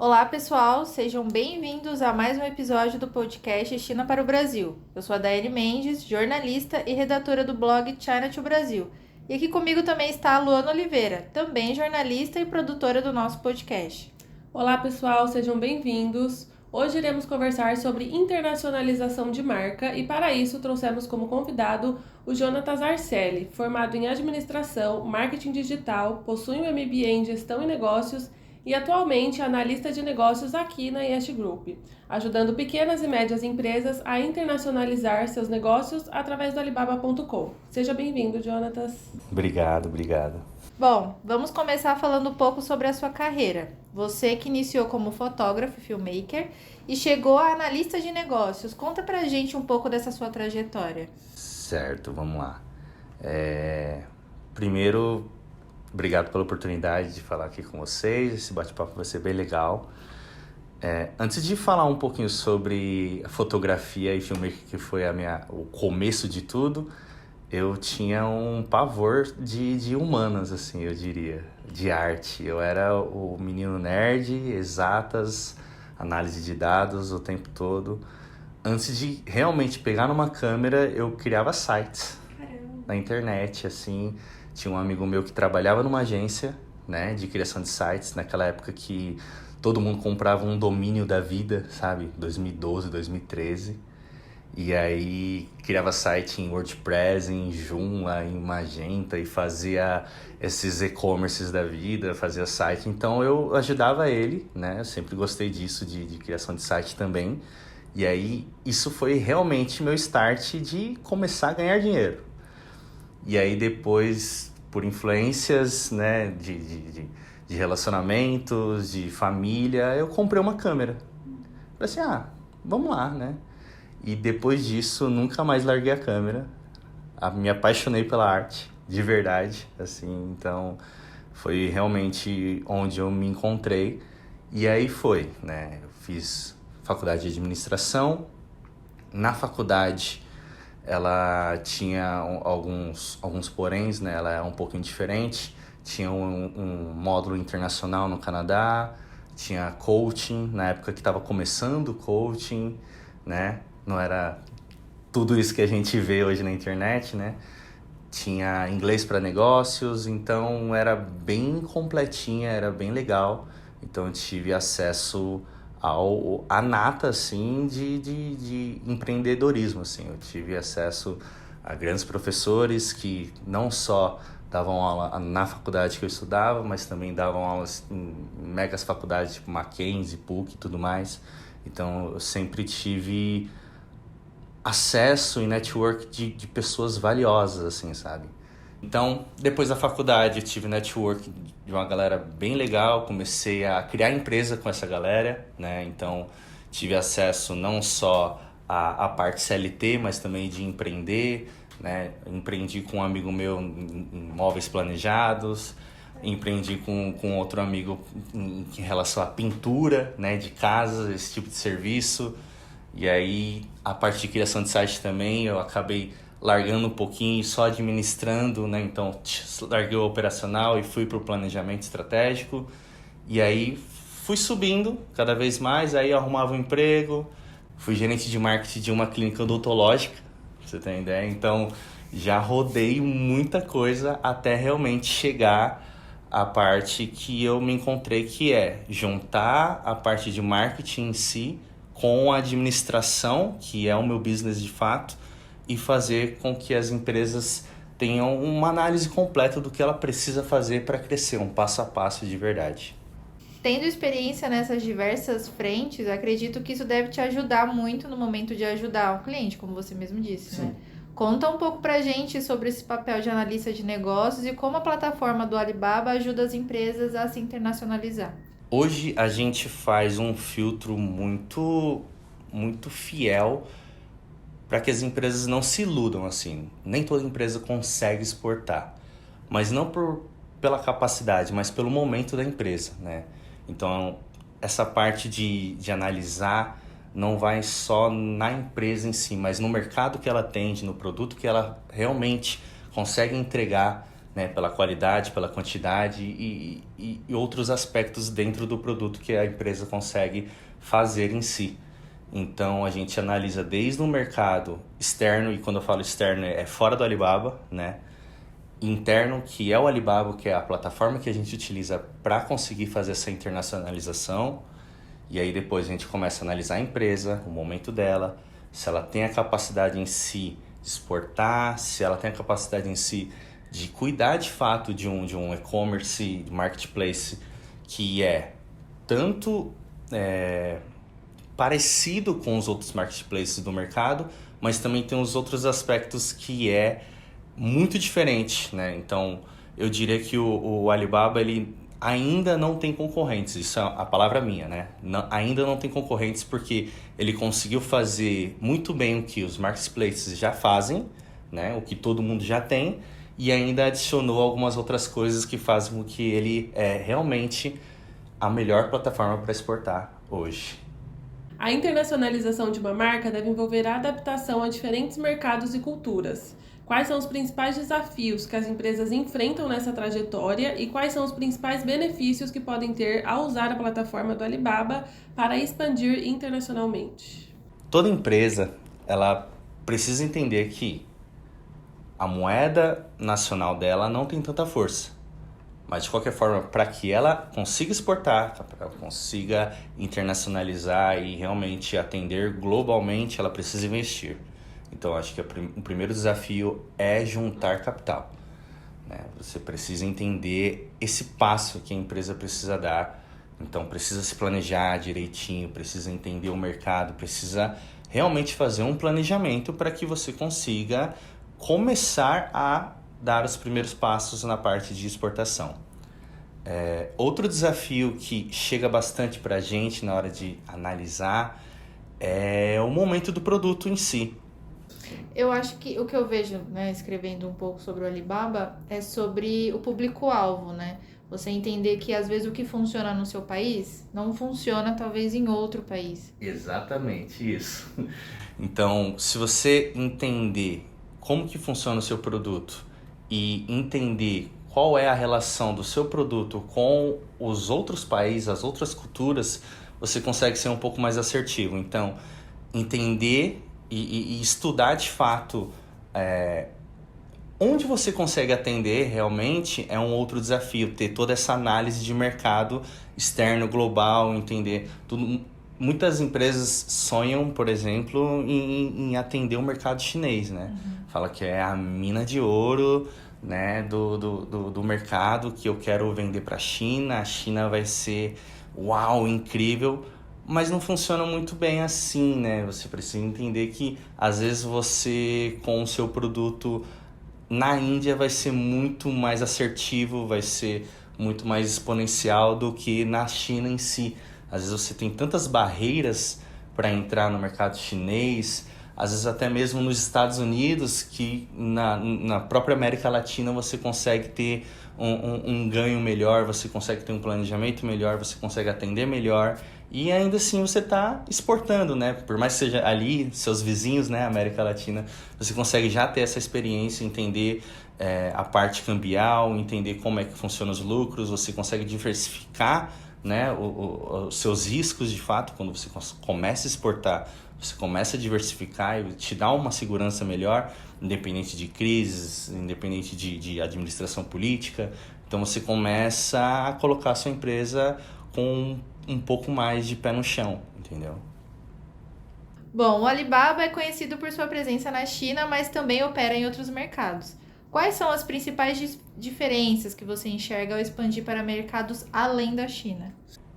Olá, pessoal, sejam bem-vindos a mais um episódio do podcast China para o Brasil. Eu sou a Daiane Mendes, jornalista e redatora do blog China to Brasil. E aqui comigo também está a Luana Oliveira, também jornalista e produtora do nosso podcast. Olá, pessoal, sejam bem-vindos. Hoje iremos conversar sobre internacionalização de marca e para isso trouxemos como convidado o Jonatas Arcelli, formado em administração, marketing digital, possui um MBA em gestão e negócios e atualmente é analista de negócios aqui na IEST Group, ajudando pequenas e médias empresas a internacionalizar seus negócios através do Alibaba.com. Seja bem-vindo, Jonatas. Obrigado. Bom, vamos começar falando um pouco sobre a sua carreira. Você que iniciou como fotógrafo e filmmaker e chegou a analista de negócios. Conta pra gente um pouco dessa sua trajetória. Certo, vamos lá. Primeiro, obrigado pela oportunidade de falar aqui com vocês. Esse bate-papo vai ser bem legal. Antes de falar um pouquinho sobre a fotografia e filmmaker, que foi o começo de tudo, eu tinha um pavor de humanas, assim, eu diria, de arte. Eu era o menino nerd, exatas, análise de dados o tempo todo. Antes de realmente pegar numa câmera, eu criava sites na internet, assim. Tinha um amigo meu que trabalhava numa agência, né, de criação de sites, naquela época que todo mundo comprava um domínio da vida, sabe? 2012, 2013. E aí criava site em WordPress, em Joomla, em Magenta e fazia esses e-commerces da vida, fazia site. Então eu ajudava ele, né? Eu sempre gostei disso, de criação de site também. E aí isso foi realmente meu start de começar a ganhar dinheiro. E aí depois, por influências, né, de relacionamentos, de família, eu comprei uma câmera. Falei assim, vamos lá, né? E depois disso, nunca mais larguei a câmera. Me apaixonei pela arte, de verdade, assim. Então, foi realmente onde eu me encontrei. E aí foi, né? Eu fiz faculdade de administração. Na faculdade, ela tinha alguns poréns, né? Ela é um pouquinho diferente. Tinha um módulo internacional no Canadá. Tinha coaching, na época que estava começando o coaching, né? Não era tudo isso que a gente vê hoje na internet, né? Tinha inglês para negócios, então era bem completinha, era bem legal. Então eu tive acesso à nata, assim, de empreendedorismo, assim. Eu tive acesso a grandes professores que não só davam aula na faculdade que eu estudava, mas também davam aulas em megas faculdades, tipo Mackenzie, PUC e tudo mais. Então eu sempre tive acesso e network de pessoas valiosas, assim, sabe? Então, depois da faculdade, eu tive network de uma galera bem legal, comecei a criar empresa com essa galera, né? Então, tive acesso não só à parte CLT, mas também de empreender, né? Empreendi com um amigo meu em imóveis planejados, empreendi com outro amigo em relação à pintura, né? De casas, esse tipo de serviço. E aí, a parte de criação de site também, eu acabei largando um pouquinho, só administrando, né? Então, larguei o operacional e fui para o planejamento estratégico. E aí, fui subindo cada vez mais, aí eu arrumava um emprego. Fui gerente de marketing de uma clínica odontológica, pra você ter ideia. Então, já rodei muita coisa até realmente chegar à parte que eu me encontrei, que é juntar a parte de marketing em si com a administração, que é o meu business de fato, e fazer com que as empresas tenham uma análise completa do que ela precisa fazer para crescer, um passo a passo de verdade. Tendo experiência nessas diversas frentes, acredito que isso deve te ajudar muito no momento de ajudar o cliente, como você mesmo disse, Sim. né? Conta um pouco pra gente sobre esse papel de analista de negócios e como a plataforma do Alibaba ajuda as empresas a se internacionalizar. Hoje a gente faz um filtro muito fiel para que as empresas não se iludam, assim. Nem toda empresa consegue exportar, mas não pela capacidade, mas pelo momento da empresa, né? Então, essa parte de analisar não vai só na empresa em si, mas no mercado que ela atende, no produto que ela realmente consegue entregar, né? Pela qualidade, pela quantidade e outros aspectos dentro do produto que a empresa consegue fazer em si. Então a gente analisa desde o mercado externo, e quando eu falo externo é fora do Alibaba, né? Interno, que é o Alibaba, que é a plataforma que a gente utiliza para conseguir fazer essa internacionalização. E aí depois a gente começa a analisar a empresa, o momento dela, se ela tem a capacidade em si de exportar, se ela tem a capacidade em si de cuidar de fato de um e-commerce, de marketplace, que é tanto parecido com os outros marketplaces do mercado, mas também tem os outros aspectos que é muito diferente, né? Então, eu diria que o Alibaba, ele ainda não tem concorrentes, isso é a palavra minha, né? Ainda não tem concorrentes porque ele conseguiu fazer muito bem o que os marketplaces já fazem, né? O que todo mundo já tem, e ainda adicionou algumas outras coisas que fazem com que ele é realmente a melhor plataforma para exportar hoje. A internacionalização de uma marca deve envolver a adaptação a diferentes mercados e culturas. Quais são os principais desafios que as empresas enfrentam nessa trajetória e quais são os principais benefícios que podem ter ao usar a plataforma do Alibaba para expandir internacionalmente? Toda empresa, ela precisa entender que a moeda nacional dela não tem tanta força. Mas, de qualquer forma, para que ela consiga exportar, para que ela consiga internacionalizar e realmente atender globalmente, ela precisa investir. Então, acho que o primeiro desafio é juntar capital, né? Você precisa entender esse passo que a empresa precisa dar. Então, precisa se planejar direitinho, precisa entender o mercado, precisa realmente fazer um planejamento para que você consiga começar a dar os primeiros passos na parte de exportação. Outro desafio que chega bastante para a gente na hora de analisar é o momento do produto em si. Eu acho que o que eu vejo, né, escrevendo um pouco sobre o Alibaba, é sobre o público-alvo, né? Você entender que às vezes o que funciona no seu país não funciona talvez em outro país. Exatamente isso. Então, se você entender como que funciona o seu produto e entender qual é a relação do seu produto com os outros países, as outras culturas, você consegue ser um pouco mais assertivo. Então, entender e estudar de fato onde você consegue atender realmente é um outro desafio, ter toda essa análise de mercado externo, global, entender tudo. Muitas empresas sonham, por exemplo, em atender o mercado chinês, né? Fala que é a mina de ouro, né, do mercado que eu quero vender para a China vai ser uau, incrível. Mas não funciona muito bem assim, né? Você precisa entender que, às vezes, você, com o seu produto na Índia, vai ser muito mais assertivo, vai ser muito mais exponencial do que na China em si. Às vezes, você tem tantas barreiras para entrar no mercado chinês, às vezes até mesmo nos Estados Unidos, que na própria América Latina você consegue ter um ganho melhor, você consegue ter um planejamento melhor, você consegue atender melhor. E ainda assim você está exportando, né? Por mais que seja ali, seus vizinhos, né? América Latina, você consegue já ter essa experiência, entender a parte cambial, entender como é que funcionam os lucros, você consegue diversificar, né? Os seus riscos de fato, quando você começa a exportar, você começa a diversificar e te dá uma segurança melhor, independente de crises, independente de administração política. Então você começa a colocar a sua empresa com um pouco mais de pé no chão, entendeu? Bom, o Alibaba é conhecido por sua presença na China, mas também opera em outros mercados. Quais são as principais diferenças que você enxerga ao expandir para mercados além da China?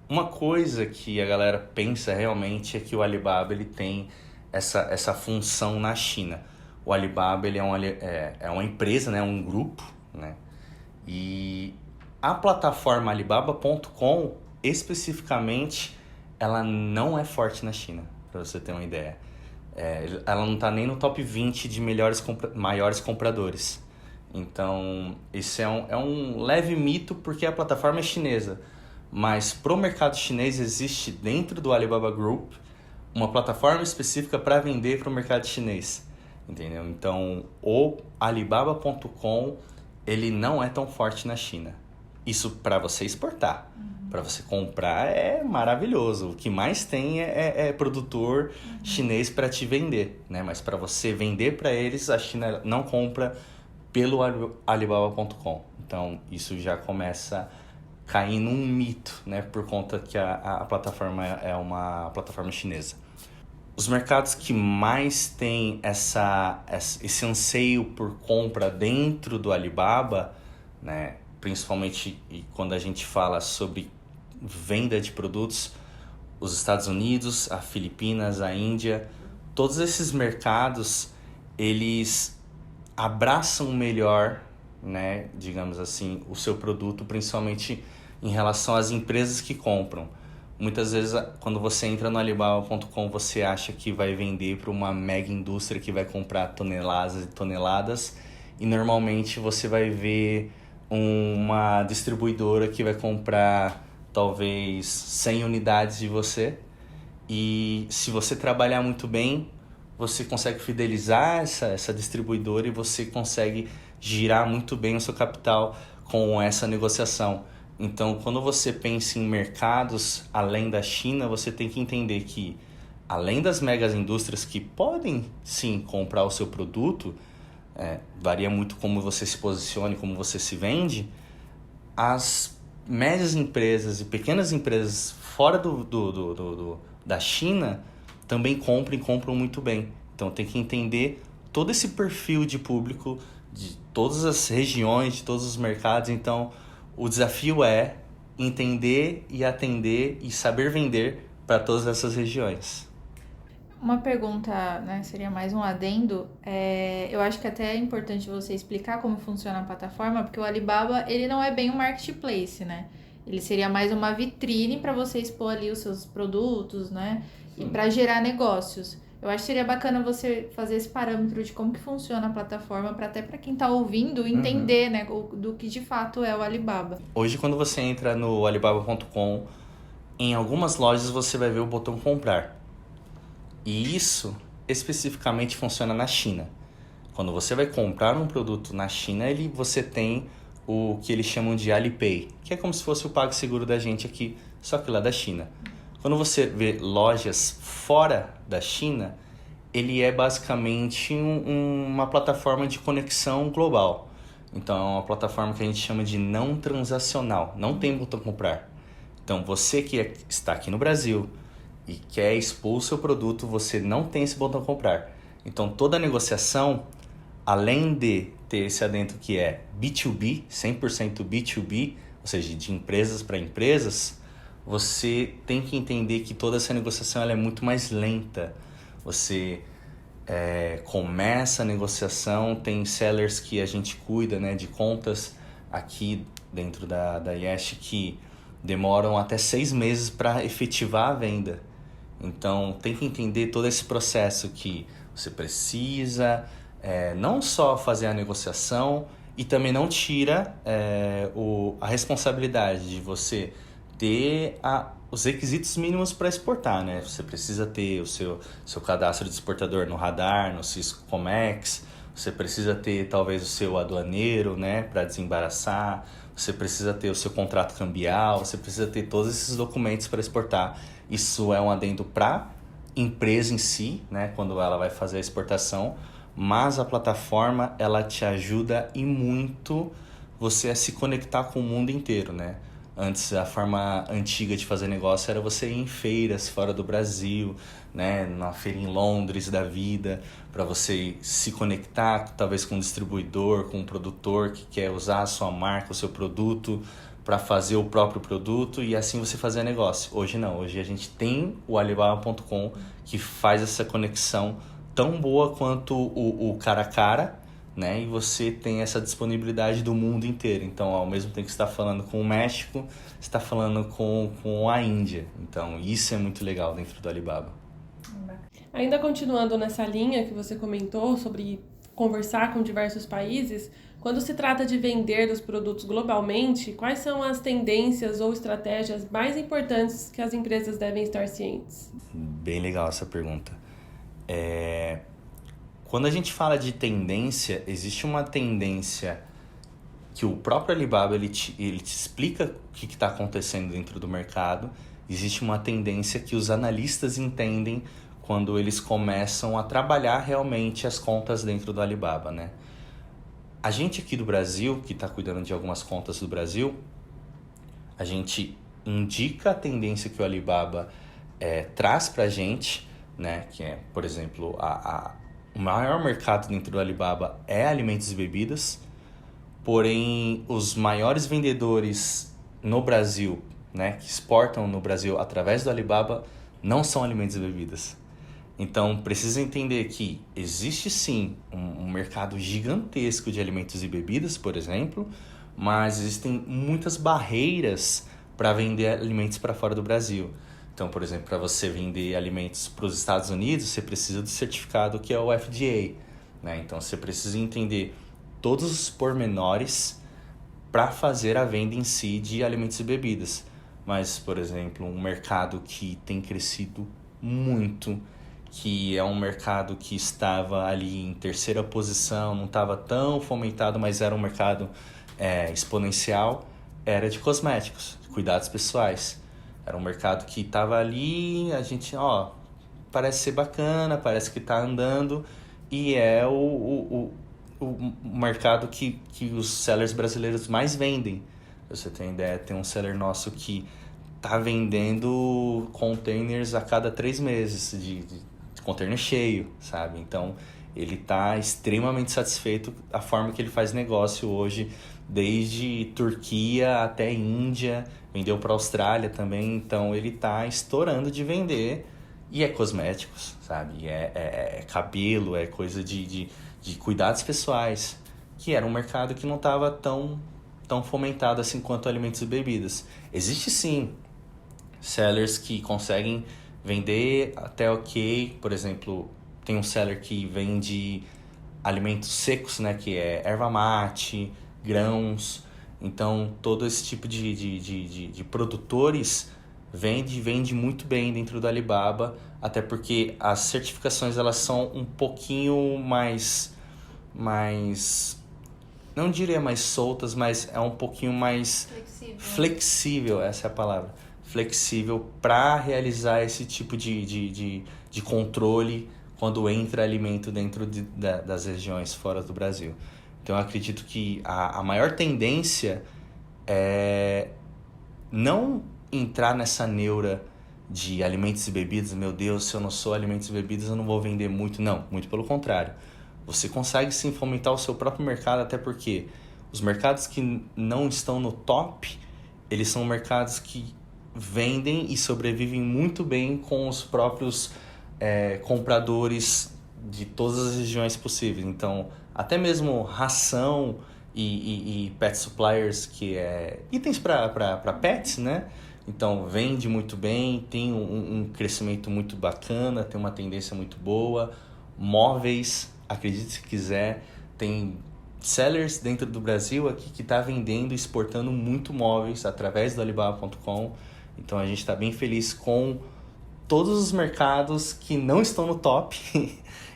Uma coisa que a galera pensa realmente é que o Alibaba ele tem essa função na China. O Alibaba ele é uma empresa, né, um grupo, né? E a plataforma Alibaba.com especificamente, ela não é forte na China, para você ter uma ideia. Ela não está nem no top 20 de maiores compradores. Então, esse é um leve mito, porque a plataforma é chinesa. Mas para o mercado chinês existe dentro do Alibaba Group uma plataforma específica para vender para o mercado chinês. Entendeu? Então, o Alibaba.com ele não é tão forte na China. Isso para você exportar. Para você comprar é maravilhoso. O que mais tem é produtor chinês para te vender, né? Mas para você vender para eles, a China não compra pelo Alibaba.com. Então, isso já começa a cair num mito, né? Por conta que a plataforma é uma plataforma chinesa. Os mercados que mais têm esse anseio por compra dentro do Alibaba, né? Principalmente quando a gente fala sobre venda de produtos, os Estados Unidos, a Filipinas, a Índia, todos esses mercados, eles abraçam melhor, né, digamos assim, o seu produto, principalmente em relação às empresas que compram. Muitas vezes, quando você entra no Alibaba.com, você acha que vai vender para uma mega indústria que vai comprar toneladas e toneladas, e normalmente você vai ver uma distribuidora que vai comprar talvez 100 unidades de você, e se você trabalhar muito bem, você consegue fidelizar essa distribuidora e você consegue girar muito bem o seu capital com essa negociação. Então, quando você pensa em mercados além da China, você tem que entender que, além das megas indústrias que podem sim comprar o seu produto, varia muito como você se posicione, como você se vende, as médias empresas e pequenas empresas fora da China também compram muito bem. Então tem que entender todo esse perfil de público de todas as regiões, de todos os mercados. Então o desafio é entender e atender e saber vender para todas essas regiões. Uma pergunta, né, seria mais um adendo. Eu acho que até é importante você explicar como funciona a plataforma, porque o Alibaba, ele não é bem um marketplace, né? Ele seria mais uma vitrine para você expor ali os seus produtos, né? Sim. E para gerar negócios. Eu acho que seria bacana você fazer esse parâmetro de como que funciona a plataforma, até para quem está ouvindo entender, né, do que de fato é o Alibaba. Hoje, quando você entra no Alibaba.com, em algumas lojas você vai ver o botão comprar. E isso especificamente funciona na China. Quando você vai comprar um produto na China, você tem o que eles chamam de Alipay, que é como se fosse o PagSeguro da gente aqui, só que lá da China. Quando você vê lojas fora da China, ele é basicamente uma plataforma de conexão global. Então é uma plataforma que a gente chama de não transacional, não tem botão comprar. Então você que está aqui no Brasil e quer expor o seu produto, você não tem esse botão comprar. Então toda negociação, além de ter esse adentro que é B2B, 100% B2B, ou seja, de empresas para empresas, você tem que entender que toda essa negociação ela é muito mais lenta. Você começa a negociação, tem sellers que a gente cuida, né, de contas aqui dentro da Yesh que demoram até 6 meses para efetivar a venda. Então tem que entender todo esse processo que você precisa não só fazer a negociação e também não tira a responsabilidade de você ter os requisitos mínimos para exportar, né? Você precisa ter o seu cadastro de exportador no Radar, no Cisco Comex, você precisa ter talvez o seu aduaneiro, né, para desembaraçar, você precisa ter o seu contrato cambial, você precisa ter todos esses documentos para exportar. Isso é um adendo para a empresa em si, né, quando ela vai fazer a exportação, mas a plataforma ela te ajuda e muito você a se conectar com o mundo inteiro, né? Antes, a forma antiga de fazer negócio era você ir em feiras fora do Brasil, né? Na feira em Londres da vida, para você se conectar talvez com um distribuidor, com um produtor que quer usar a sua marca, o seu produto, para fazer o próprio produto e assim você fazer negócio. Hoje não, hoje a gente tem o Alibaba.com que faz essa conexão tão boa quanto o cara a cara, né? E você tem essa disponibilidade do mundo inteiro. Então, ao mesmo tempo que você está falando com o México, você está falando com a Índia. Então, isso é muito legal dentro do Alibaba. Ainda continuando nessa linha que você comentou sobre conversar com diversos países, quando se trata de vender os produtos globalmente, quais são as tendências ou estratégias mais importantes que as empresas devem estar cientes? Bem legal essa pergunta. Quando a gente fala de tendência, existe uma tendência que o próprio Alibaba ele te explica o que está acontecendo dentro do mercado. Existe uma tendência que os analistas entendem quando eles começam a trabalhar realmente as contas dentro do Alibaba, né? A gente aqui do Brasil, que está cuidando de algumas contas do Brasil, a gente indica a tendência que o Alibaba traz para a gente, né? Que é, por exemplo, o maior mercado dentro do Alibaba é alimentos e bebidas, porém os maiores vendedores no Brasil, né, que exportam no Brasil através do Alibaba, não são alimentos e bebidas. Então, precisa entender que existe sim um mercado gigantesco de alimentos e bebidas, por exemplo, mas existem muitas barreiras para vender alimentos para fora do Brasil. Então, por exemplo, para você vender alimentos para os Estados Unidos, você precisa do certificado que é o FDA, né? Então, você precisa entender todos os pormenores para fazer a venda em si de alimentos e bebidas. Mas, por exemplo, um mercado que tem crescido muito, que é um mercado que estava ali em terceira posição, não estava tão fomentado, mas era um mercado exponencial, era de cosméticos, de cuidados pessoais. Era um mercado que estava ali, a gente, parece ser bacana, parece que está andando, e é o mercado que os sellers brasileiros mais vendem. Você tem ideia, tem um seller nosso que tá vendendo containers a cada 3 meses, de container cheio, sabe? Então, ele tá extremamente satisfeito da forma que ele faz negócio hoje, desde Turquia até Índia, vendeu para Austrália também, então ele tá estourando de vender, e é cosméticos, sabe? É cabelo, é coisa de cuidados pessoais, que era um mercado que não estava tão fomentado assim quanto alimentos e bebidas. Existe sim sellers que conseguem vender até ok, por exemplo, tem um seller que vende alimentos secos, né, que é erva mate, grãos, então todo esse tipo de produtores vende muito bem dentro do Alibaba, até porque as certificações elas são um pouquinho mais não diria mais soltas, mas é um pouquinho mais flexível, essa é a palavra, flexível para realizar esse tipo de controle quando entra alimento dentro das regiões fora do Brasil. Então eu acredito que a maior tendência é não entrar nessa neura de alimentos e bebidas, meu Deus, se eu não sou alimentos e bebidas eu não vou vender muito. Não, muito pelo contrário. Você consegue sim fomentar o seu próprio mercado, até porque os mercados que não estão no top, eles são mercados que vendem e sobrevivem muito bem com os próprios compradores de todas as regiões possíveis. Então, até mesmo ração e pet suppliers, que é itens para pets, né? Então, vende muito bem, tem um crescimento muito bacana, tem uma tendência muito boa. Móveis, acredite se quiser, tem sellers dentro do Brasil aqui que está vendendo e exportando muito móveis através do Alibaba.com. Então, a gente está bem feliz com todos os mercados que não estão no top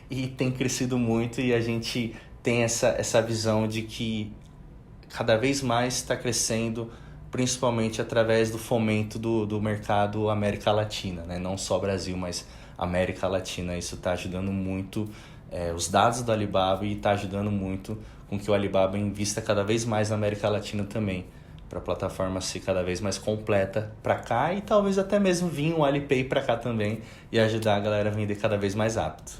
e tem crescido muito, e a gente tem essa visão de que cada vez mais está crescendo, principalmente através do fomento do mercado América Latina, né? Não só Brasil, mas América Latina. Isso está ajudando muito os dados do Alibaba, e está ajudando muito com que o Alibaba invista cada vez mais na América Latina também, para a plataforma ser cada vez mais completa para cá, e talvez até mesmo vir um Alipay para cá também e ajudar a galera a vender cada vez mais rápido.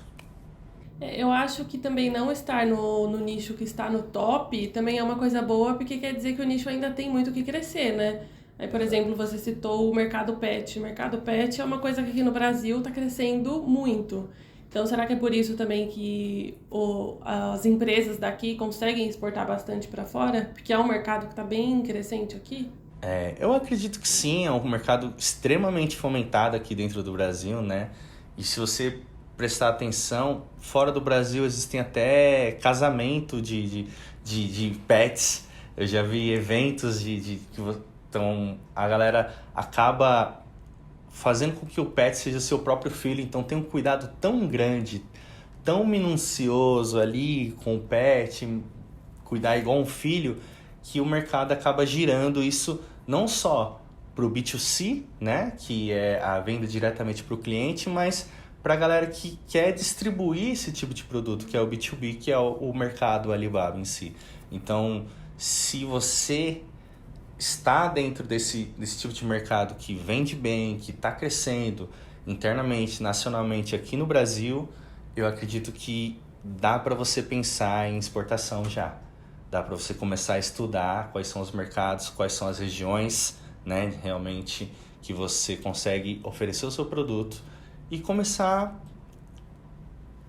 Eu acho que também não estar no nicho que está no top também é uma coisa boa, porque quer dizer que o nicho ainda tem muito o que crescer, né? Aí, por exemplo, você citou o mercado pet. O mercado pet é uma coisa que aqui no Brasil está crescendo muito. Então, será que é por isso também que as empresas daqui conseguem exportar bastante para fora? Porque é um mercado que está bem crescente aqui? Eu acredito que sim, é um mercado extremamente fomentado aqui dentro do Brasil, né? E se você prestar atenção, fora do Brasil existem até casamento de pets. Eu já vi eventos então a galera acaba fazendo com que o pet seja seu próprio filho, então tem um cuidado tão grande, tão minucioso ali com o pet, cuidar igual um filho, que o mercado acaba girando isso não só para o B2C, né, que é a venda diretamente para o cliente, mas para a galera que quer distribuir esse tipo de produto, que é o B2B, que é o mercado Alibaba em si. Então, se você está dentro desse tipo de mercado que vende bem, que está crescendo internamente, nacionalmente aqui no Brasil, eu acredito que dá para você pensar em exportação já. Dá para você começar a estudar quais são os mercados, quais são as regiões, né, realmente que você consegue oferecer o seu produto e começar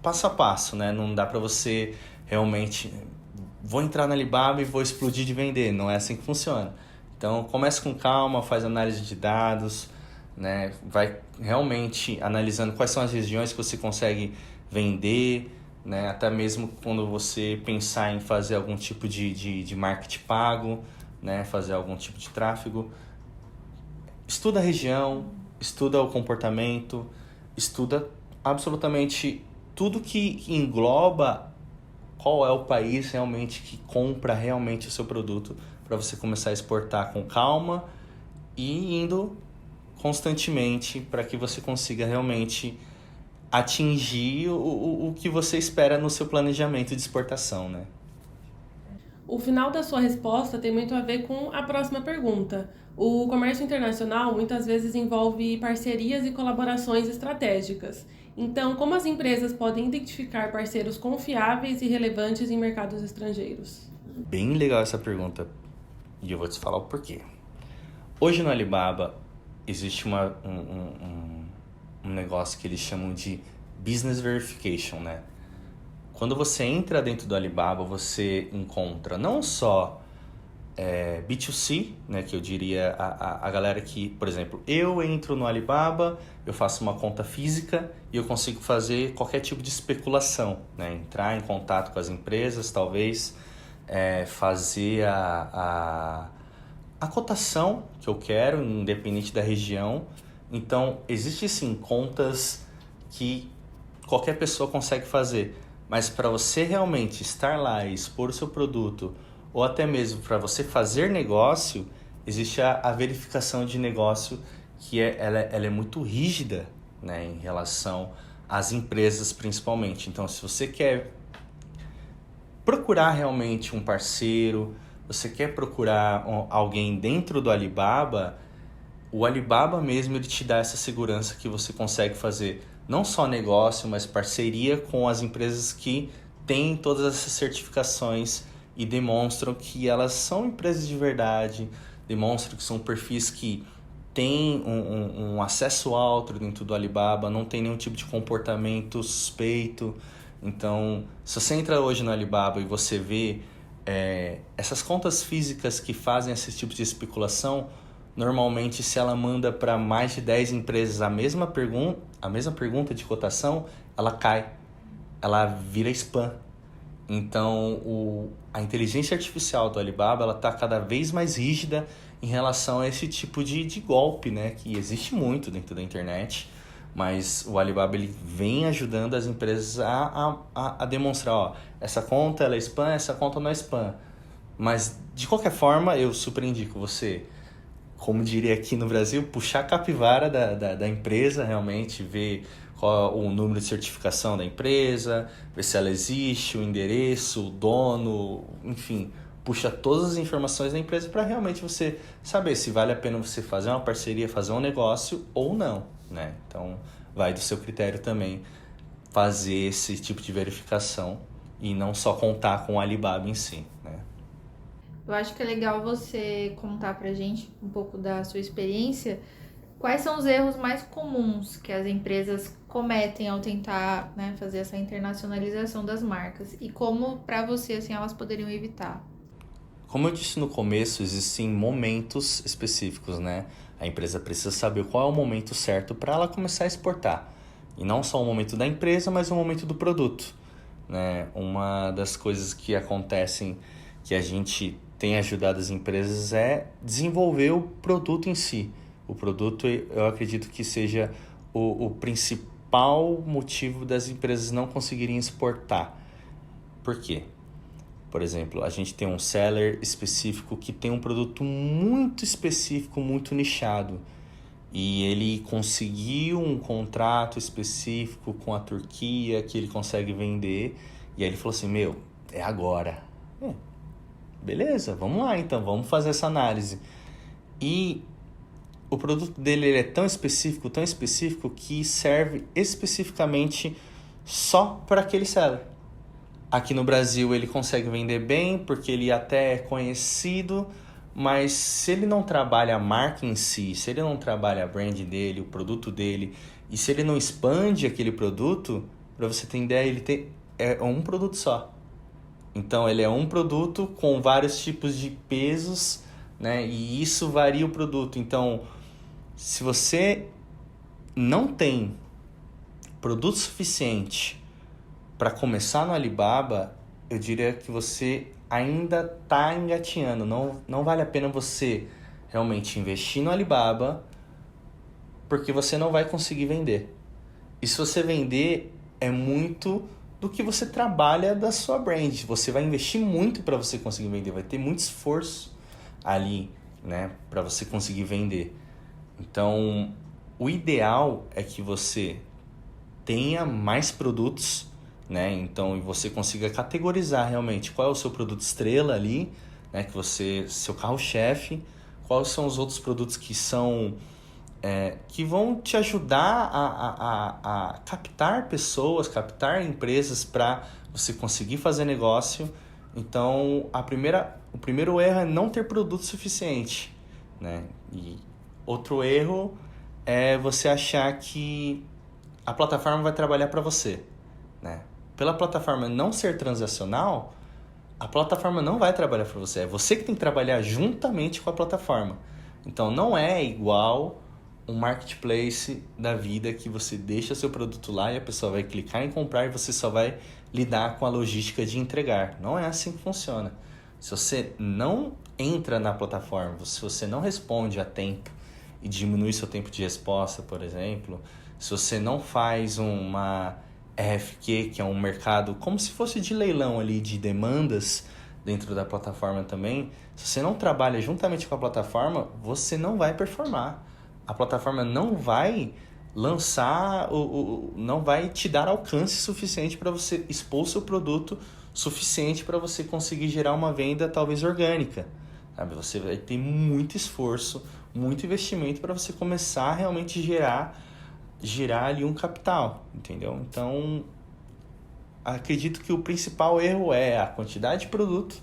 passo a passo, né? Não dá para você realmente vou entrar na Alibaba e vou explodir de vender, não é assim que funciona. Então comece com calma, faz análise de dados, né? Vai realmente analisando quais são as regiões que você consegue vender, né? Até mesmo quando você pensar em fazer algum tipo de marketing pago, né? Fazer algum tipo de tráfego. Estuda a região, estuda o comportamento, estuda absolutamente tudo que engloba qual é o país realmente que compra realmente o seu produto para você começar a exportar com calma e indo constantemente para que você consiga realmente atingir o que você espera no seu planejamento de exportação, né? O final da sua resposta tem muito a ver com a próxima pergunta. O comércio internacional muitas vezes envolve parcerias e colaborações estratégicas. Então, como as empresas podem identificar parceiros confiáveis e relevantes em mercados estrangeiros? Bem legal essa pergunta e eu vou te falar o porquê. Hoje no Alibaba existe um negócio que eles chamam de Business Verification, né? Quando você entra dentro do Alibaba, você encontra não só B2C, né, que eu diria a galera que, por exemplo, eu entro no Alibaba, eu faço uma conta física e eu consigo fazer qualquer tipo de especulação, né? Entrar em contato com as empresas, talvez fazer a cotação que eu quero, independente da região. Então, existem sim contas que qualquer pessoa consegue fazer. Mas para você realmente estar lá e expor o seu produto, ou até mesmo para você fazer negócio, existe a verificação de negócio que ela é muito rígida, né, em relação às empresas principalmente. Então, se você quer procurar realmente um parceiro, você quer procurar alguém dentro do Alibaba, o Alibaba mesmo ele te dá essa segurança que você consegue fazer não só negócio, mas parceria com as empresas que têm todas essas certificações e demonstram que elas são empresas de verdade, demonstram que são perfis que têm um acesso alto dentro do Alibaba, não tem nenhum tipo de comportamento suspeito. Então, se você entra hoje no Alibaba e você vê essas contas físicas que fazem esse tipo de especulação, normalmente, se ela manda para mais de 10 empresas a mesma pergunta de cotação, ela cai, ela vira spam. Então, a inteligência artificial do Alibaba ela está cada vez mais rígida em relação a esse tipo de golpe, né? Que existe muito dentro da internet, mas o Alibaba ele vem ajudando as empresas a demonstrar, ó, essa conta ela é spam, essa conta não é spam. Mas, de qualquer forma, eu super indico você, como diria aqui no Brasil, puxar a capivara da empresa, realmente ver qual é o número de certificação da empresa, ver se ela existe, o endereço, o dono, enfim, puxa todas as informações da empresa para realmente você saber se vale a pena você fazer uma parceria, fazer um negócio ou não, né? Então, vai do seu critério também fazer esse tipo de verificação e não só contar com o Alibaba em si, né? Eu acho que é legal você contar pra gente um pouco da sua experiência. Quais são os erros mais comuns que as empresas cometem ao tentar, né, fazer essa internacionalização das marcas? E como, pra você, assim, elas poderiam evitar? Como eu disse no começo, existem momentos específicos, né? A empresa precisa saber qual é o momento certo para ela começar a exportar. E não só o momento da empresa, mas o momento do produto, né? Uma das coisas que acontecem, que a gente tem ajudado as empresas é desenvolver o produto em si. O produto, eu acredito que seja o principal motivo das empresas não conseguirem exportar. Por quê? Por exemplo, a gente tem um seller específico que tem um produto muito específico, muito nichado. E ele conseguiu um contrato específico com a Turquia que ele consegue vender. E aí ele falou assim, é agora. Beleza, vamos lá então, vamos fazer essa análise. E o produto dele ele é tão específico que serve especificamente só para aquele seller. Aqui no Brasil ele consegue vender bem porque ele até é conhecido, mas se ele não trabalha a marca em si, se ele não trabalha a brand dele, o produto dele, e se ele não expande aquele produto, para você ter ideia, é um produto só. Então ele é um produto com vários tipos de pesos, né? E isso varia o produto. Então, se você não tem produto suficiente para começar no Alibaba, eu diria que você ainda está engatinhando. Não vale a pena você realmente investir no Alibaba, porque você não vai conseguir vender. E se você vender, é muito do que você trabalha da sua brand. Você vai investir muito para você conseguir vender, vai ter muito esforço ali, né, para você conseguir vender. Então, o ideal é que você tenha mais produtos, né? Então, você consiga categorizar realmente qual é o seu produto estrela ali, né, que seu carro-chefe, quais são os outros produtos que são que vão te ajudar a captar pessoas, captar empresas para você conseguir fazer negócio. Então, o primeiro erro é não ter produto suficiente, né? E outro erro é você achar que a plataforma vai trabalhar para você, né? Pela plataforma não ser transacional, a plataforma não vai trabalhar para você. É você que tem que trabalhar juntamente com a plataforma. Então, não é igual um marketplace da vida que você deixa seu produto lá e a pessoa vai clicar em comprar e você só vai lidar com a logística de entregar. Não é assim que funciona. Se você não entra na plataforma, se você não responde a tempo e diminui seu tempo de resposta, por exemplo, se você não faz uma RFQ, que é um mercado como se fosse de leilão ali, de demandas dentro da plataforma também, se você não trabalha juntamente com a plataforma, você não vai performar. A plataforma não vai lançar, não vai te dar alcance suficiente para você expor o seu produto suficiente para você conseguir gerar uma venda talvez orgânica. Sabe? Você vai ter muito esforço, muito investimento para você começar a realmente gerar ali um capital, entendeu? Então, acredito que o principal erro é a quantidade de produto,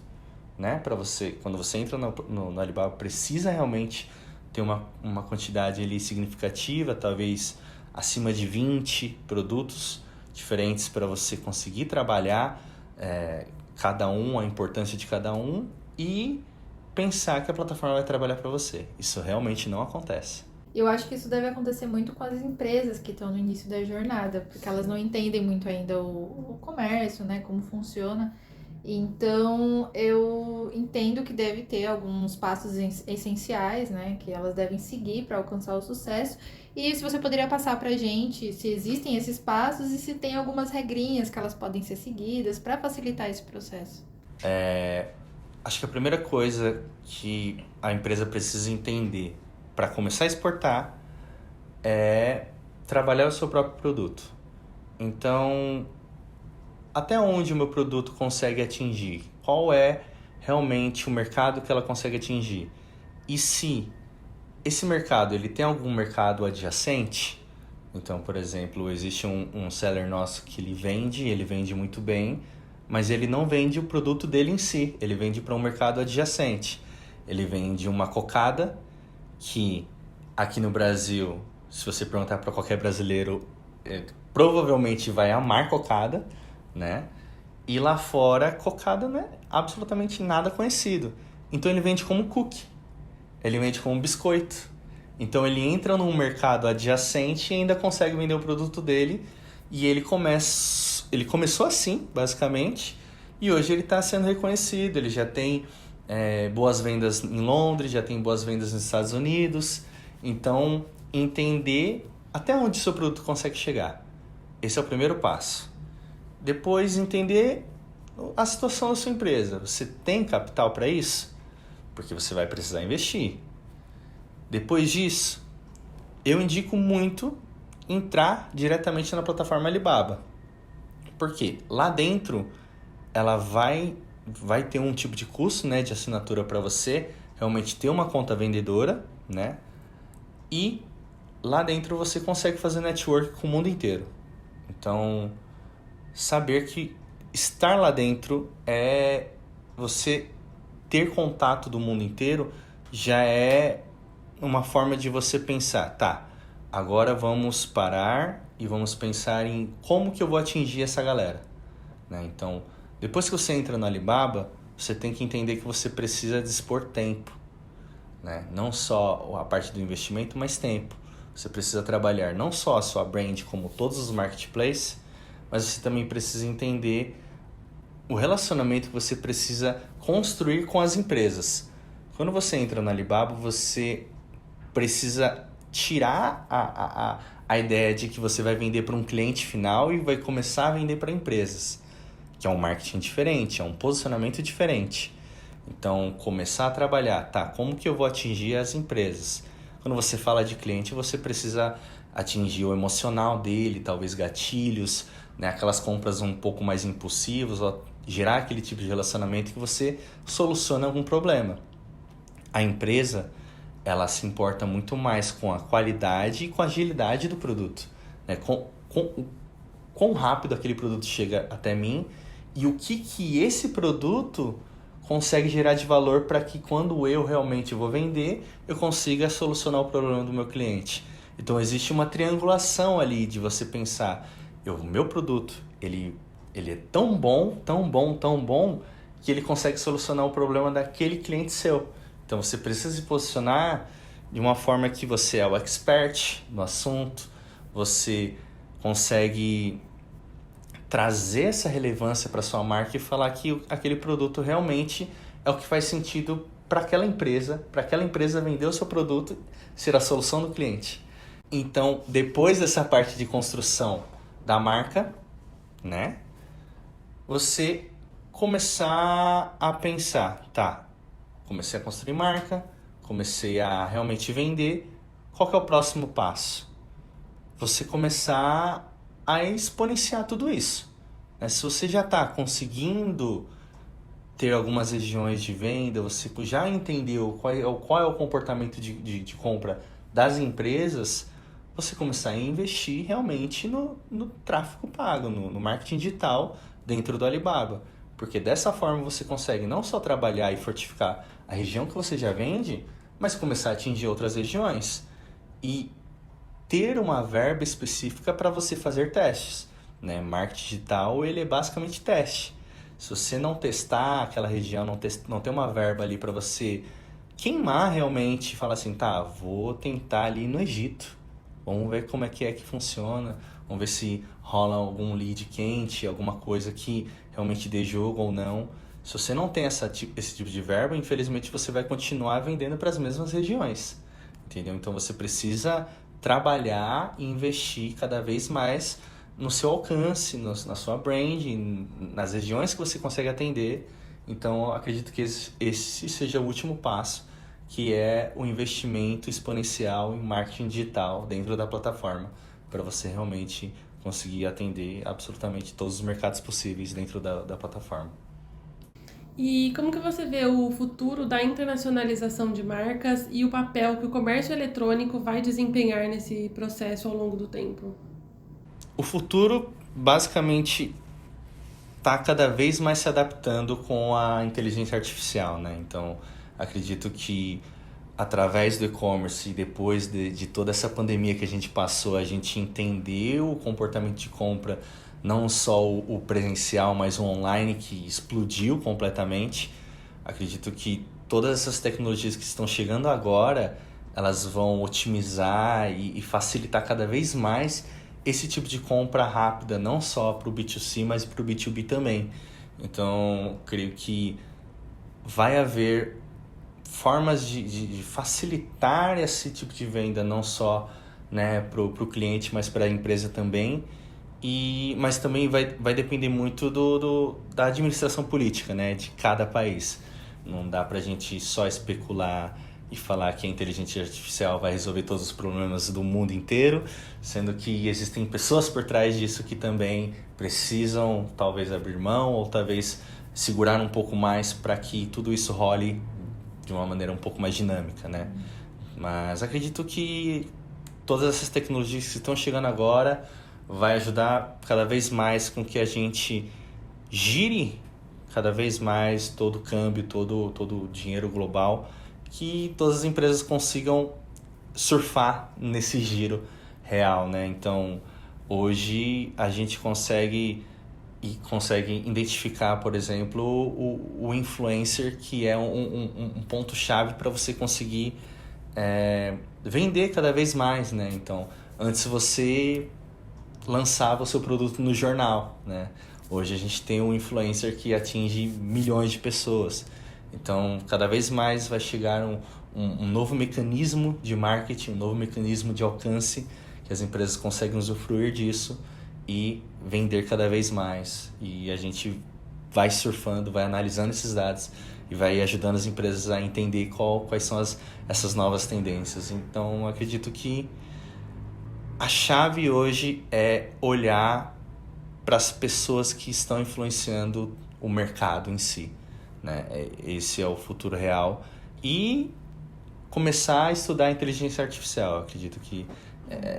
né? Para você, quando você entra no Alibaba, precisa realmente ter uma quantidade ali significativa, talvez acima de 20 produtos diferentes para você conseguir trabalhar cada um, a importância de cada um e pensar que a plataforma vai trabalhar para você. Isso realmente não acontece. Eu acho que isso deve acontecer muito com as empresas que estão no início da jornada, porque elas não entendem muito ainda o comércio, né, como funciona. Então, eu entendo que deve ter alguns passos essenciais, né, que elas devem seguir para alcançar o sucesso. E se você poderia passar para a gente se existem esses passos e se tem algumas regrinhas que elas podem ser seguidas para facilitar esse processo. Acho que a primeira coisa que a empresa precisa entender para começar a exportar é trabalhar o seu próprio produto. Então, até onde o meu produto consegue atingir? Qual é realmente o mercado que ela consegue atingir? E se esse mercado ele tem algum mercado adjacente? Então, por exemplo, existe um seller nosso que ele vende muito bem, mas ele não vende o produto dele em si, ele vende para um mercado adjacente. Ele vende uma cocada que aqui no Brasil, se você perguntar para qualquer brasileiro, provavelmente vai amar cocada, né? E lá fora, cocada não é absolutamente nada conhecido. Então ele vende como cookie, ele vende como biscoito. Então ele entra num mercado adjacente e ainda consegue vender o produto dele. E ele começou assim, basicamente, e hoje ele está sendo reconhecido. Ele já tem boas vendas em Londres, já tem boas vendas nos Estados Unidos. Então, entender até onde seu produto consegue chegar. Esse é o primeiro passo. Depois, entender a situação da sua empresa. Você tem capital para isso? Porque você vai precisar investir. Depois disso, eu indico muito entrar diretamente na plataforma Alibaba. Porque lá dentro ela vai ter um tipo de custo, né, de assinatura para você realmente ter uma conta vendedora, né? E lá dentro você consegue fazer network com o mundo inteiro. Então, saber que estar lá dentro é você ter contato do mundo inteiro, já é uma forma de você pensar, tá, agora vamos parar e vamos pensar em como que eu vou atingir essa galera, né? Então, depois que você entra no Alibaba, você tem que entender que você precisa dispor tempo, né? Não só a parte do investimento, mas tempo. Você precisa trabalhar não só a sua brand como todos os marketplaces, mas você também precisa entender o relacionamento que você precisa construir com as empresas. Quando você entra no Alibaba, você precisa tirar a ideia de que você vai vender para um cliente final e vai começar a vender para empresas, que é um marketing diferente, é um posicionamento diferente. Então, começar a trabalhar, tá, como que eu vou atingir as empresas? Quando você fala de cliente, você precisa atingir o emocional dele, talvez gatilhos, né, aquelas compras um pouco mais impulsivas, ou gerar aquele tipo de relacionamento que você soluciona algum problema. A empresa, ela se importa muito mais com a qualidade e com a agilidade do produto, né? Quão rápido aquele produto chega até mim e o que esse produto consegue gerar de valor para que quando eu realmente vou vender, eu consiga solucionar o problema do meu cliente. Então existe uma triangulação ali de você pensar, o meu produto, ele é tão bom, que ele consegue solucionar o problema daquele cliente seu. Então você precisa se posicionar de uma forma que você é o expert no assunto, você consegue trazer essa relevância para sua marca e falar que aquele produto realmente é o que faz sentido para aquela empresa vender o seu produto, ser a solução do cliente. Então, depois dessa parte de construção da marca, né, você começar a pensar, tá, comecei a construir marca, comecei a realmente vender, qual que é o próximo passo? Você começar a exponenciar tudo isso, né? Se você já está conseguindo ter algumas regiões de venda, você já entendeu qual é o comportamento de compra das empresas, você começar a investir realmente no tráfego pago, no marketing digital dentro do Alibaba. Porque dessa forma você consegue não só trabalhar e fortificar a região que você já vende, mas começar a atingir outras regiões e ter uma verba específica para você fazer testes, né? Marketing digital, ele é basicamente teste. Se você não testar aquela região, não ter uma verba ali para você queimar realmente, falar assim, tá, vou tentar ali no Egito, vamos ver como é que funciona, vamos ver se rola algum lead quente, alguma coisa que realmente dê jogo ou não. Se você não tem esse tipo de verba, infelizmente você vai continuar vendendo para as mesmas regiões, entendeu? Então você precisa trabalhar e investir cada vez mais no seu alcance, na sua brand, nas regiões que você consegue atender. Então, eu acredito que esse seja o último passo, que é o investimento exponencial em marketing digital dentro da plataforma, para você realmente conseguir atender absolutamente todos os mercados possíveis dentro da plataforma. E como que você vê o futuro da internacionalização de marcas e o papel que o comércio eletrônico vai desempenhar nesse processo ao longo do tempo? O futuro, basicamente, está cada vez mais se adaptando com a inteligência artificial, né? Então, acredito que através do e-commerce e depois de toda essa pandemia que a gente passou, a gente entendeu o comportamento de compra, não só o presencial, mas o online, que explodiu completamente. Acredito que todas essas tecnologias que estão chegando agora, elas vão otimizar e facilitar cada vez mais esse tipo de compra rápida, não só para o B2C, mas para o B2B também. Então, creio que vai haver formas de facilitar esse tipo de venda, não só, né, para o cliente, mas para a empresa também. Mas também vai depender muito da administração política, né, de cada país. Não dá pra gente só especular e falar que a inteligência artificial vai resolver todos os problemas do mundo inteiro, sendo que existem pessoas por trás disso que também precisam talvez abrir mão ou talvez segurar um pouco mais para que tudo isso role de uma maneira um pouco mais dinâmica, né? Mas acredito que todas essas tecnologias que estão chegando agora vai ajudar cada vez mais com que a gente gire cada vez mais todo o câmbio, todo o dinheiro global, que todas as empresas consigam surfar nesse giro real, né? Então, hoje a gente consegue identificar, por exemplo, o influencer, que é um ponto-chave para você conseguir vender cada vez mais, né? Então, antes você lançava o seu produto no jornal, né? Hoje a gente tem um influencer que atinge milhões de pessoas. Então, cada vez mais vai chegar um novo mecanismo de marketing, um novo mecanismo de alcance, que as empresas conseguem usufruir disso e vender cada vez mais. E a gente vai surfando, vai analisando esses dados e vai ajudando as empresas a entender quais são essas novas tendências. Então, acredito que a chave hoje é olhar para as pessoas que estão influenciando o mercado em si, né? Esse é o futuro real. E começar a estudar a inteligência artificial. Eu acredito que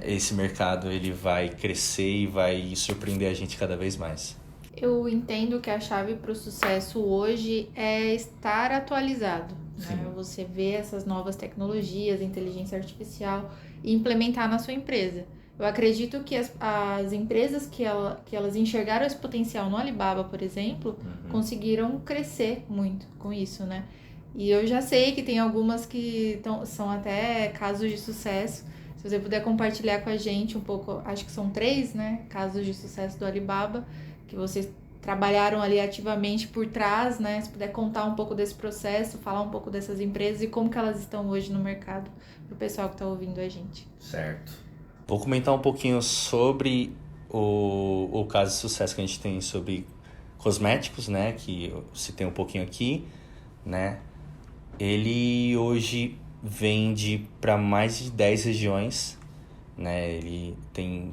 esse mercado ele vai crescer e vai surpreender a gente cada vez mais. Eu entendo que a chave para o sucesso hoje é estar atualizado, né? Você vê essas novas tecnologias, inteligência artificial, e implementar na sua empresa. Eu acredito que as empresas que elas enxergaram esse potencial no Alibaba, por exemplo, conseguiram crescer muito com isso, né? E eu já sei que tem algumas que são até casos de sucesso. Se você puder compartilhar com a gente um pouco, acho que são 3, né, casos de sucesso do Alibaba, que vocês trabalharam ali ativamente por trás, né? Se puder contar um pouco desse processo, falar um pouco dessas empresas e como que elas estão hoje no mercado, para o pessoal que está ouvindo a gente. Certo. Vou comentar um pouquinho sobre o caso de sucesso que a gente tem sobre cosméticos, né? Que eu citei um pouquinho aqui, né? Ele hoje vende para mais de 10 regiões, né? Ele tem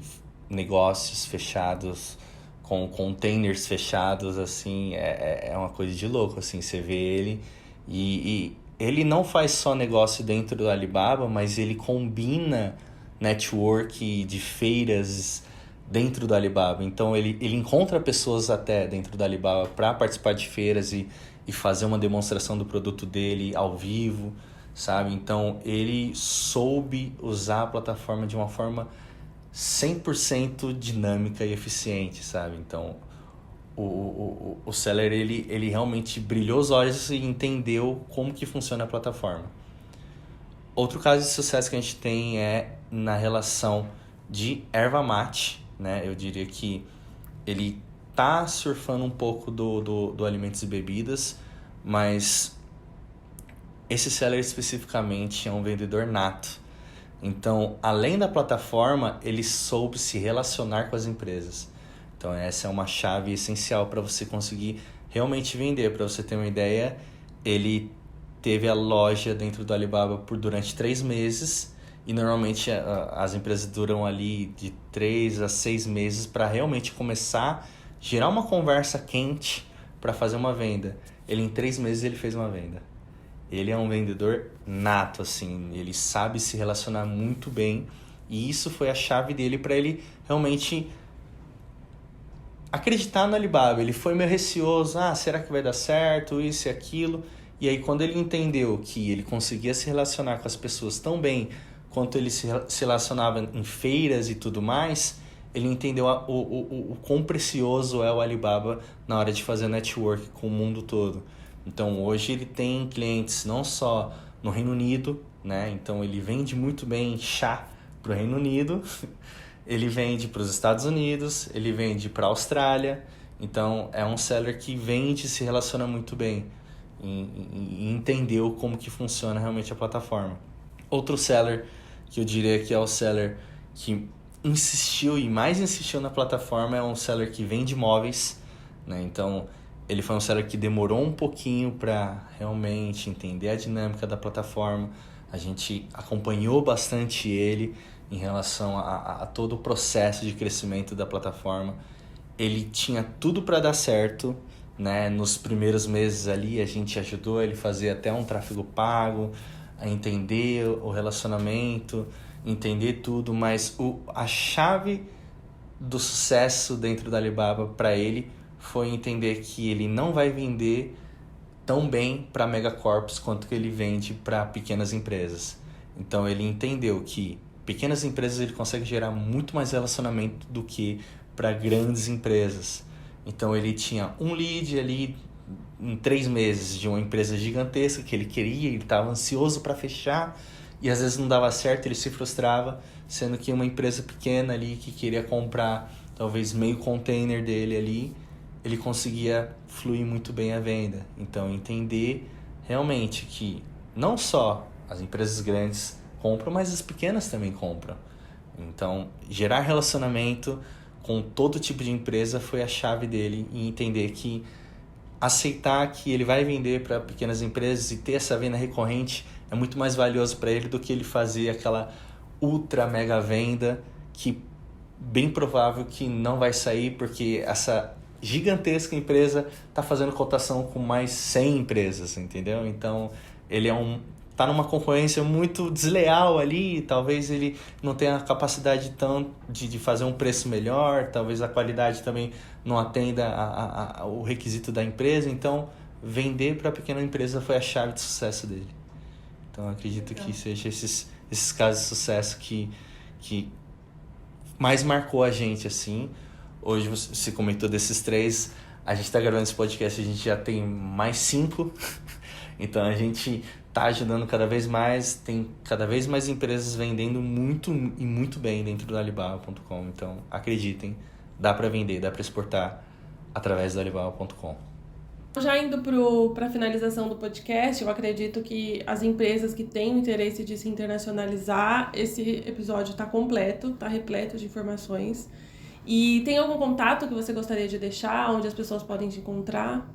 negócios fechados, com containers fechados, assim, é uma coisa de louco, assim, você vê ele. E ele não faz só negócio dentro do Alibaba, mas ele combina network de feiras dentro do Alibaba. Então, ele encontra pessoas até dentro do Alibaba para participar de feiras e fazer uma demonstração do produto dele ao vivo, sabe? Então, ele soube usar a plataforma de uma forma 100% dinâmica e eficiente, sabe? Então, o seller, ele realmente brilhou os olhos e entendeu como que funciona a plataforma. Outro caso de sucesso que a gente tem é na relação de erva mate, né? Eu diria que ele tá surfando um pouco do alimentos e bebidas, mas esse seller especificamente é um vendedor nato. Então, além da plataforma, ele soube se relacionar com as empresas. Então, essa é uma chave essencial para você conseguir realmente vender. Para você ter uma ideia, ele teve a loja dentro do Alibaba durante 3 meses e normalmente as empresas duram ali de 3 a 6 meses para realmente começar a gerar uma conversa quente para fazer uma venda. Em 3 meses ele fez uma venda. Ele é um vendedor nato, assim, ele sabe se relacionar muito bem e isso foi a chave dele para ele realmente acreditar no Alibaba. Ele foi meio receoso, será que vai dar certo, isso e aquilo. E aí quando ele entendeu que ele conseguia se relacionar com as pessoas tão bem quanto ele se relacionava em feiras e tudo mais, ele entendeu o quão precioso é o Alibaba na hora de fazer network com o mundo todo. Então, hoje ele tem clientes não só no Reino Unido, né? Então, ele vende muito bem chá para o Reino Unido, ele vende para os Estados Unidos, ele vende para a Austrália. Então, é um seller que vende e se relaciona muito bem e entendeu como que funciona realmente a plataforma. Outro seller que eu diria que é o seller que insistiu e mais insistiu na plataforma é um seller que vende imóveis, né? Então, ele foi um seller que demorou um pouquinho para realmente entender a dinâmica da plataforma. A gente acompanhou bastante ele em relação a todo o processo de crescimento da plataforma. Ele tinha tudo para dar certo, né? Nos primeiros meses ali, a gente ajudou ele a fazer até um tráfego pago, a entender o relacionamento, entender tudo, mas a chave do sucesso dentro da Alibaba para ele foi entender que ele não vai vender tão bem para megacorps quanto que ele vende para pequenas empresas. Então ele entendeu que pequenas empresas ele consegue gerar muito mais relacionamento do que para grandes empresas. Então ele tinha um lead ali em 3 meses de uma empresa gigantesca que ele queria, ele estava ansioso para fechar e às vezes não dava certo, ele se frustrava, sendo que uma empresa pequena ali que queria comprar talvez meio container dele ali, ele conseguia fluir muito bem a venda. Então entender realmente que não só as empresas grandes compram, mas as pequenas também compram. Então gerar relacionamento com todo tipo de empresa foi a chave dele e entender que aceitar que ele vai vender para pequenas empresas e ter essa venda recorrente é muito mais valioso para ele do que ele fazer aquela ultra mega venda que bem provável que não vai sair porque essa gigantesca empresa está fazendo cotação com mais 100 empresas, entendeu? Então ele tá numa concorrência muito desleal ali, talvez ele não tenha a capacidade de fazer um preço melhor, talvez a qualidade também não atenda o requisito da empresa, então vender para a pequena empresa foi a chave de sucesso dele. Então eu acredito que seja esses casos de sucesso que mais marcou a gente, assim. Hoje você comentou desses 3, a gente está gravando esse podcast, a gente já tem mais 5, então a gente está ajudando cada vez mais, tem cada vez mais empresas vendendo muito e muito bem dentro do Alibaba.com. Então, acreditem, dá para vender, dá para exportar através do Alibaba.com. Já indo para a finalização do podcast, eu acredito que as empresas que têm o interesse de se internacionalizar, esse episódio está completo, está repleto de informações. E tem algum contato que você gostaria de deixar, onde as pessoas podem te encontrar?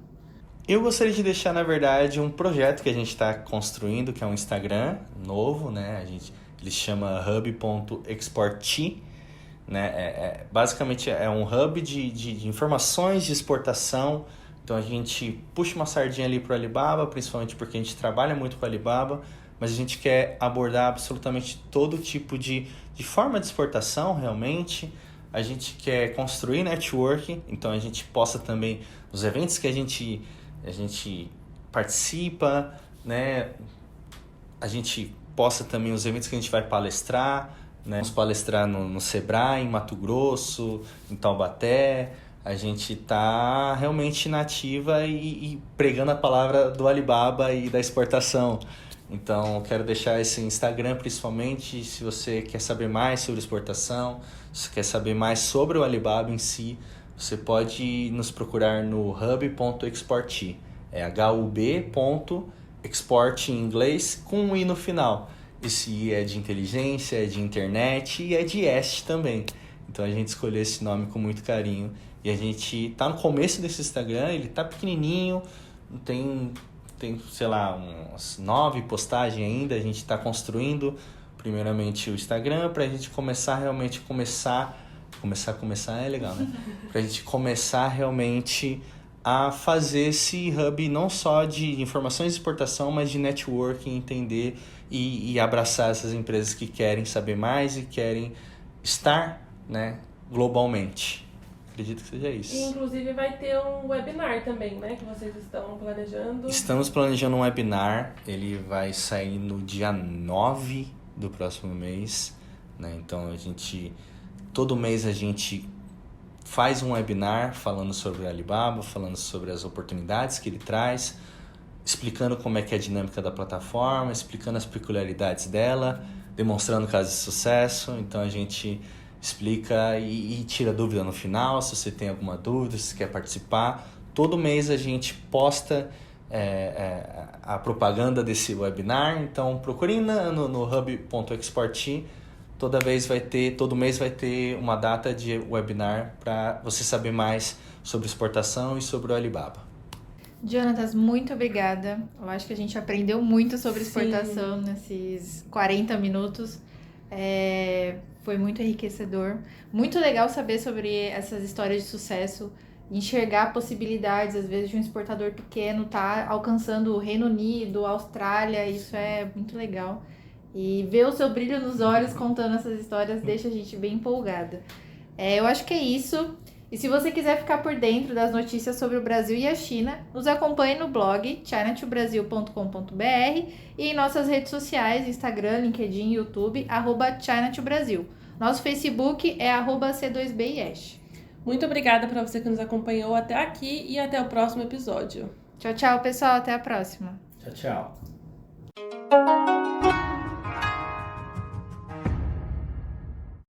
Eu gostaria de deixar, na verdade, um projeto que a gente está construindo, que é um Instagram novo, né? Ele chama hub.exporti, né? Basicamente é um hub de informações de exportação. Então a gente puxa uma sardinha ali para o Alibaba, principalmente porque a gente trabalha muito com o Alibaba, mas a gente quer abordar absolutamente todo tipo de forma de exportação, realmente. A gente quer construir network, então a gente posta também os eventos que a gente participa, né? A gente posta também os eventos que a gente vai palestrar, né? Vamos palestrar no Sebrae, em Mato Grosso, em Taubaté. A gente está realmente nativa e pregando a palavra do Alibaba e da exportação. Então, eu quero deixar esse Instagram, principalmente, se você quer saber mais sobre exportação, se quer saber mais sobre o Alibaba em si, você pode nos procurar no hub.exporti. É hub.export em inglês com um i no final. Esse i é de inteligência, é de internet e é de est também. Então a gente escolheu esse nome com muito carinho. E a gente tá no começo desse Instagram, ele tá pequenininho, tem sei lá, umas 9 postagens ainda. A gente tá construindo primeiramente o Instagram pra gente começar realmente começar é legal, né? Pra gente começar realmente a fazer esse hub não só de informações de exportação, mas de networking, entender e abraçar essas empresas que querem saber mais e querem estar, né, globalmente. Acredito que seja isso. E, inclusive, vai ter um webinar também, né? Que vocês estão planejando. Estamos planejando um webinar. Ele vai sair no dia 9 do próximo mês, né? Então, todo mês a gente faz um webinar falando sobre o Alibaba, falando sobre as oportunidades que ele traz, explicando como é que é a dinâmica da plataforma, explicando as peculiaridades dela, demonstrando casos de sucesso. Então, a gente explica e tira dúvida no final, se você tem alguma dúvida, se quer participar. Todo mês a gente posta a propaganda desse webinar, então procure no hub.exporti todo mês vai ter uma data de webinar para você saber mais sobre exportação e sobre o Alibaba. Jonatas, muito obrigada. Eu acho que a gente aprendeu muito sobre exportação nesses 40 minutos. Foi muito enriquecedor. Muito legal saber sobre essas histórias de sucesso, enxergar possibilidades, às vezes, de um exportador pequeno estar alcançando o Reino Unido, Austrália. Isso é muito legal. E ver o seu brilho nos olhos contando essas histórias deixa a gente bem empolgada. Eu acho que é isso. E se você quiser ficar por dentro das notícias sobre o Brasil e a China, nos acompanhe no blog chinatobrasil.com.br e em nossas redes sociais, Instagram, LinkedIn, YouTube, @chinatobrasil. Nosso Facebook é @C2BIESH. Muito obrigada para você que nos acompanhou até aqui e até o próximo episódio. Tchau, tchau, pessoal. Até a próxima. Tchau, tchau.